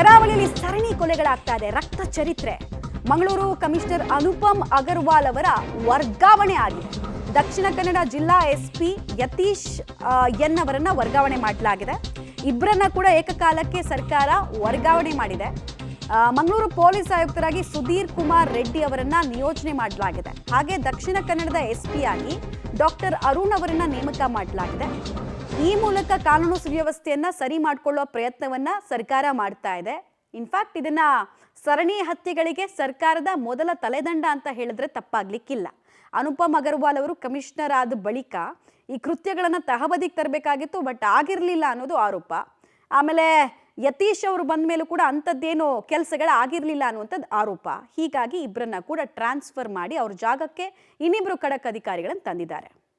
ಕರಾವಳಿಯಲ್ಲಿ ಸರಣಿ ಕೊಲೆಗಳಾಗ್ತಾ ಇದೆ. ರಕ್ತ ಚರಿತ್ರೆ. ಮಂಗಳೂರು ಕಮಿಷನರ್ ಅನುಪಮ್ ಅಗರ್ವಾಲ್ ಅವರ ವರ್ಗಾವಣೆ ಆಗಿದೆ. ದಕ್ಷಿಣ ಕನ್ನಡ ಜಿಲ್ಲಾ ಎಸ್ಪಿ ಯತೀಶ್ ಎನ್ ಅವರನ್ನ ವರ್ಗಾವಣೆ ಮಾಡಲಾಗಿದೆ. ಇಬ್ಬರನ್ನ ಕೂಡ ಏಕಕಾಲಕ್ಕೆ ಸರ್ಕಾರ ವರ್ಗಾವಣೆ ಮಾಡಿದೆ. ಮಂಗಳೂರು ಪೊಲೀಸ್ ಆಯುಕ್ತರಾಗಿ ಸುಧೀರ್ ಕುಮಾರ್ ರೆಡ್ಡಿ ಅವರನ್ನ ನಿಯೋಜನೆ ಮಾಡಲಾಗಿದೆ. ಹಾಗೆ ದಕ್ಷಿಣ ಕನ್ನಡದ ಎಸ್ಪಿ ಆಗಿ ಡಾಕ್ಟರ್ ಅರುಣ್ ಅವರನ್ನ ನೇಮಕ ಮಾಡಲಾಗಿದೆ. ಈ ಮೂಲಕ ಕಾನೂನು ಸುವ್ಯವಸ್ಥೆಯನ್ನ ಸರಿ ಮಾಡಿಕೊಳ್ಳುವ ಪ್ರಯತ್ನವನ್ನ ಸರ್ಕಾರ ಮಾಡ್ತಾ ಇದೆ. ಇನ್ಫ್ಯಾಕ್ಟ್ ಇದನ್ನ ಸರಣಿ ಹತ್ಯೆಗಳಿಗೆ ಸರ್ಕಾರದ ಮೊದಲ ತಲೆದಂಡ ಅಂತ ಹೇಳಿದ್ರೆ ತಪ್ಪಾಗ್ಲಿಕ್ಕಿಲ್ಲ. ಅನುಪಮ್ ಅಗರ್ವಾಲ್ ಅವರು ಕಮಿಷನರ್ ಆದ ಬಳಿಕ ಈ ಕೃತ್ಯಗಳನ್ನ ತಹಬದಿಗೆ ತರಬೇಕಾಗಿತ್ತು, ಬಟ್ ಆಗಿರಲಿಲ್ಲ ಅನ್ನೋದು ಆರೋಪ. ಆಮೇಲೆ ಯತೀಶ್ ಅವರು ಬಂದ ಮೇಲೂ ಕೂಡ ಅಂಥದ್ದೇನು ಕೆಲಸಗಳು ಆಗಿರಲಿಲ್ಲ ಅನ್ನುವಂಥದ್ದು ಆರೋಪ. ಹೀಗಾಗಿ ಇಬ್ಬರನ್ನ ಕೂಡ ಟ್ರಾನ್ಸ್ಫರ್ ಮಾಡಿ ಅವ್ರ ಜಾಗಕ್ಕೆ ಇನ್ನಿಬ್ಬರು ಖಡಕ್ ಅಧಿಕಾರಿಗಳನ್ನು ತಂದಿದ್ದಾರೆ.